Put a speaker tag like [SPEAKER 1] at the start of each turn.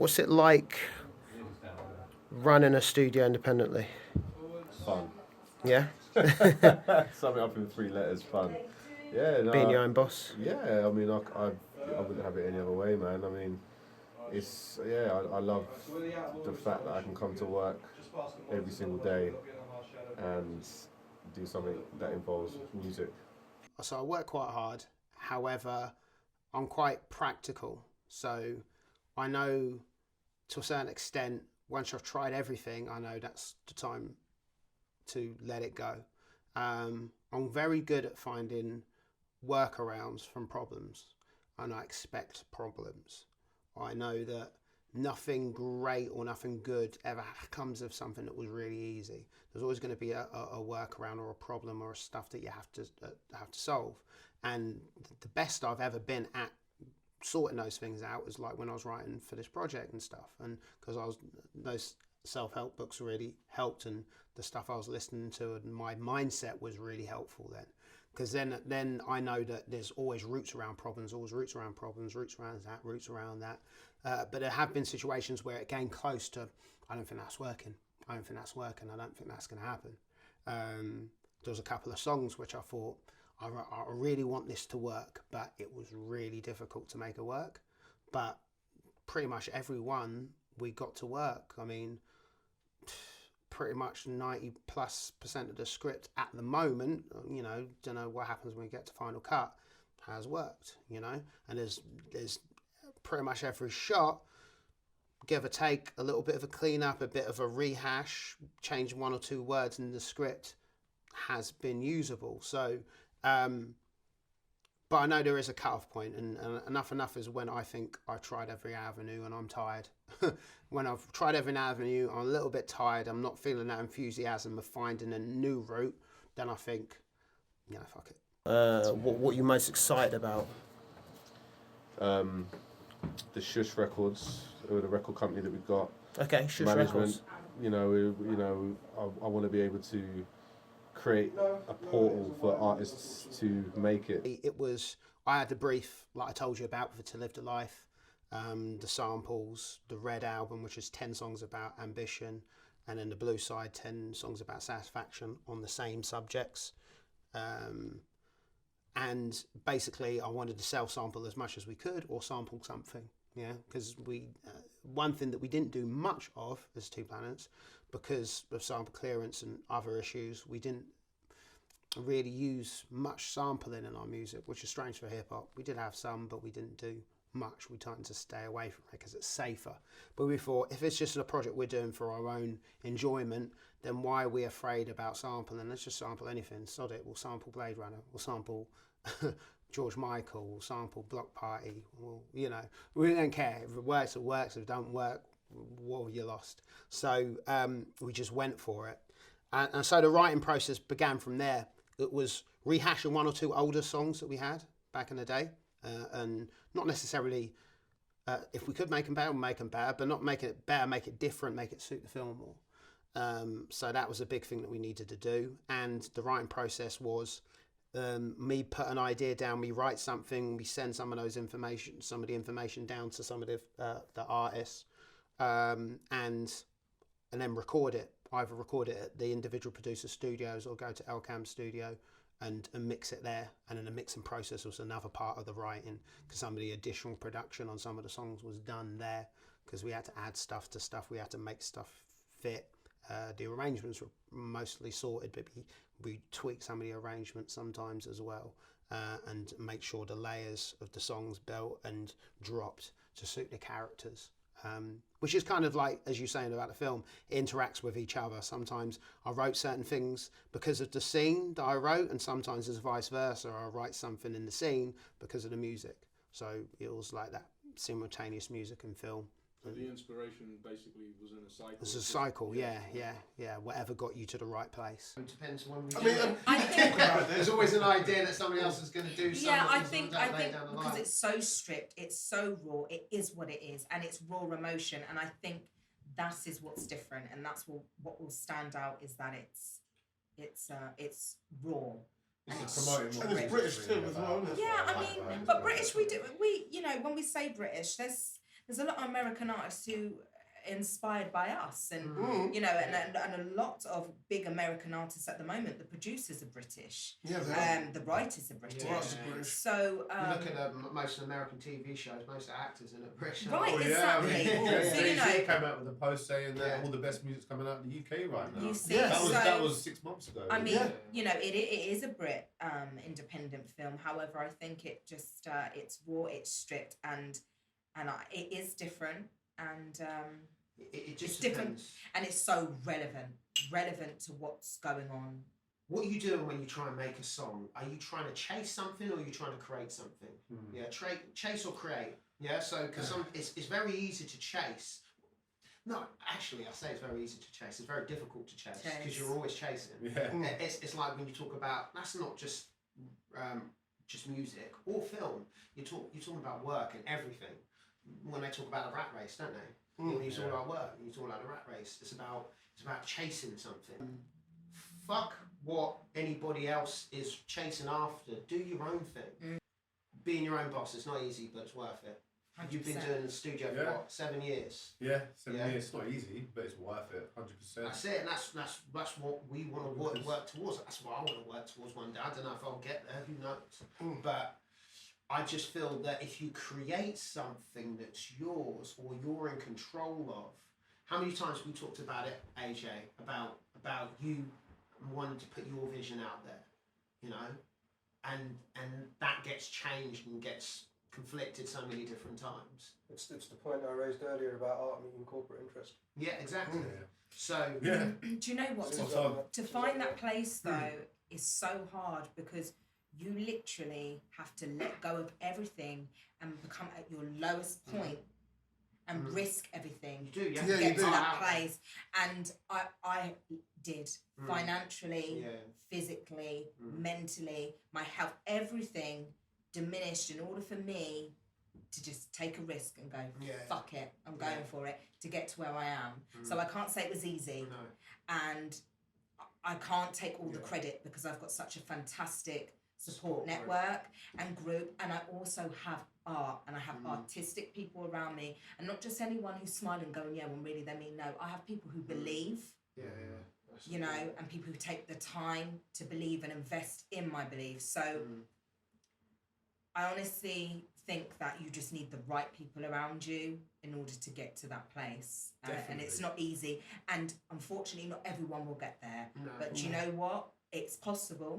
[SPEAKER 1] What's it like running a studio independently?
[SPEAKER 2] Fun.
[SPEAKER 1] Yeah?
[SPEAKER 2] Sum it up in 3 letters, fun. Yeah,
[SPEAKER 1] Being
[SPEAKER 2] no,
[SPEAKER 1] your own boss?
[SPEAKER 2] yeah, I mean, I wouldn't have it any other way, man. I mean, I love the fact that I can come to work every single day and do something that involves music.
[SPEAKER 1] So I work quite hard. However, I'm quite practical. So I know to a certain extent, once I've tried everything, I know that's the time to let it go. I'm very good at finding workarounds from problems, and I expect problems. I know that nothing great or nothing good ever comes of something that was really easy. There's always going to be a workaround or a problem or a stuff that you have to solve. And the best I've ever been at sorting those things out was like when I was writing for this project and stuff, and because those self-help books really helped, and the stuff I was listening to and my mindset was really helpful then, because then I know that there's always roots around problems, roots around that. But there have been situations where it came close to, I don't think that's working, I don't think that's going to happen. There was a couple of songs which I thought, I really want this to work, but it was really difficult to make it work. But pretty much every one we got to work. I mean, pretty much 90+% of the script at the moment, don't know what happens when we get to final cut, has worked, and there's pretty much every shot, give or take, a little bit of a clean up, a bit of a rehash, change 1 or 2 words in the script, has been usable. So but I know there is a cut-off point, and enough is when I think I've tried every avenue and I'm tired. When I've tried every avenue, I'm a little bit tired, I'm not feeling that enthusiasm of finding a new route, then I think, fuck it. What are you most excited about?
[SPEAKER 2] The Shush Records, or the record company that we've got.
[SPEAKER 1] Okay, Shush
[SPEAKER 2] Management.
[SPEAKER 1] Records.
[SPEAKER 2] I want to be able to create a portal for artists to make it.
[SPEAKER 1] I had the brief, like I told you about, for To Live the Life, the samples, the Red album, which is 10 songs about ambition, and then the Blue side, 10 songs about satisfaction on the same subjects. And basically I wanted to self-sample as much as we could, or sample something, because one thing that we didn't do much of as Two Planets, because of sample clearance and other issues, we didn't really use much sampling in our music, which is strange for hip-hop. We did have some, but we didn't do much. We tried to stay away from it because it's safer. But we thought, if it's just a project we're doing for our own enjoyment, then why are we afraid about sampling? Let's just sample anything. Sod it. We'll sample Blade Runner. We'll sample George Michael. We'll sample Block Party. We don't care. If it works, it works. If it don't work, well, you're lost. So we just went for it. And so the writing process began from there. It was rehashing 1 or 2 older songs that we had back in the day, and not necessarily, if we could make them better, we'll make them better, but not make it better, make it different, make it suit the film more. So that was a big thing that we needed to do. And the writing process was me put an idea down, we write something, we send some of the information down to some of the artists, and then record it. Either record it at the individual producer studios or go to LCAM studio and mix it there. And then the mixing process was another part of the writing, because some of the additional production on some of the songs was done there, because we had to add stuff to stuff, we had to make stuff fit. The arrangements were mostly sorted, but we tweaked some of the arrangements sometimes as well, and make sure the layers of the songs built and dropped to suit the characters. Which is kind of like, as you're saying about the film, it interacts with each other. Sometimes I wrote certain things because of the scene that I wrote, and sometimes it's vice versa. I write something in the scene because of the music. So it was like that simultaneous music and film.
[SPEAKER 3] So the inspiration basically was in a cycle.
[SPEAKER 1] It's a cycle, yeah. Whatever got you to the right place. It depends when we
[SPEAKER 4] I think
[SPEAKER 1] there's always an idea that somebody else is going to do something.
[SPEAKER 4] Yeah, I think because it's so stripped, it's so raw, it is what it is, and it's raw emotion, and I think that is what's different, and that's what will stand out, is that it's raw.
[SPEAKER 3] And it's
[SPEAKER 5] British too as well, isn't it?
[SPEAKER 4] Yeah, I mean, but British, we when we say British, there's there's a lot of American artists who are inspired by us, and
[SPEAKER 5] Mm.
[SPEAKER 4] you know, and a lot of big American artists at the moment. The producers are British,
[SPEAKER 5] Yeah, they are.
[SPEAKER 4] the writers are British.
[SPEAKER 5] Writers are British.
[SPEAKER 4] So
[SPEAKER 1] You look at most American TV shows, most actors in it British.
[SPEAKER 4] Right,
[SPEAKER 2] Oh, yeah,
[SPEAKER 4] exactly.
[SPEAKER 2] I mean,
[SPEAKER 1] Yeah.
[SPEAKER 4] So, you
[SPEAKER 2] Jay-Z
[SPEAKER 4] know,
[SPEAKER 2] came out with a post saying that
[SPEAKER 1] Yeah.
[SPEAKER 2] all the best music's coming out in the UK right now.
[SPEAKER 4] you see,
[SPEAKER 5] Yeah.
[SPEAKER 2] That
[SPEAKER 4] so,
[SPEAKER 2] was 6 months ago.
[SPEAKER 4] I mean,
[SPEAKER 5] Yeah.
[SPEAKER 4] you know, it is a Brit independent film. However, I think it just it's raw, it's stripped, and it is different, and
[SPEAKER 1] It just
[SPEAKER 4] it's different.
[SPEAKER 1] depends.
[SPEAKER 4] and it's so relevant to what's going on.
[SPEAKER 1] What are you doing when you try and make a song? Are you trying to chase something or are you trying to create something? Yeah, chase or create. Yeah, so because it's very easy to chase. No, actually, I say it's very easy to chase. It's very difficult to chase because you're always chasing.
[SPEAKER 2] Yeah.
[SPEAKER 1] It's like when you talk about, that's not just music or film. You're talking about work and everything. When they talk about the rat race, don't they? When you talk about work, you talk about the rat race. It's about chasing something. Fuck what anybody else is chasing after. Do your own thing. Being your own boss, it's not easy, but it's worth it.
[SPEAKER 4] 100%.
[SPEAKER 1] You've been doing the studio for
[SPEAKER 2] Yeah.
[SPEAKER 1] what, 7 years?
[SPEAKER 2] Yeah, 7
[SPEAKER 1] Yeah.
[SPEAKER 2] years. It's not easy, but it's worth it, 100%.
[SPEAKER 1] That's it, and that's what we want to work towards. That's what I want to work towards one day. I don't know if I'll get there. Who knows? But I just feel that if you create something that's yours or you're in control of, how many times we talked about it, AJ, about you wanting to put your vision out there, you know, and that gets changed and gets conflicted so many different times.
[SPEAKER 6] It's the point I raised earlier about art meeting corporate interest.
[SPEAKER 1] Yeah, exactly.
[SPEAKER 2] Yeah.
[SPEAKER 1] So
[SPEAKER 2] Yeah.
[SPEAKER 4] Do you know what?
[SPEAKER 2] Spot on.
[SPEAKER 4] To find that place though is so hard because you literally have to let go of everything and become at your lowest point and risk everything
[SPEAKER 1] you do, you have
[SPEAKER 5] Yeah,
[SPEAKER 1] to
[SPEAKER 5] you
[SPEAKER 4] get
[SPEAKER 5] do.
[SPEAKER 4] to that
[SPEAKER 1] out there.
[SPEAKER 4] place. And I did financially,
[SPEAKER 1] Yeah.
[SPEAKER 4] physically, mentally, my health, everything diminished in order for me to just take a risk and go,
[SPEAKER 1] Yeah.
[SPEAKER 4] fuck it, I'm going for it to get to where I am. So I can't say it was easy,
[SPEAKER 1] No.
[SPEAKER 4] and I can't take all the credit because I've got such a fantastic support network and group, and I also have art and I have artistic people around me, and not just anyone who's smiling going yeah when really they mean no. I have people who believe,
[SPEAKER 1] Yeah.
[SPEAKER 4] you know, and people who take the time to believe and invest in my beliefs. So I honestly think that you just need the right people around you in order to get to that place, and it's not easy, and unfortunately not everyone will get there,
[SPEAKER 1] No.
[SPEAKER 4] but you know what, it's possible.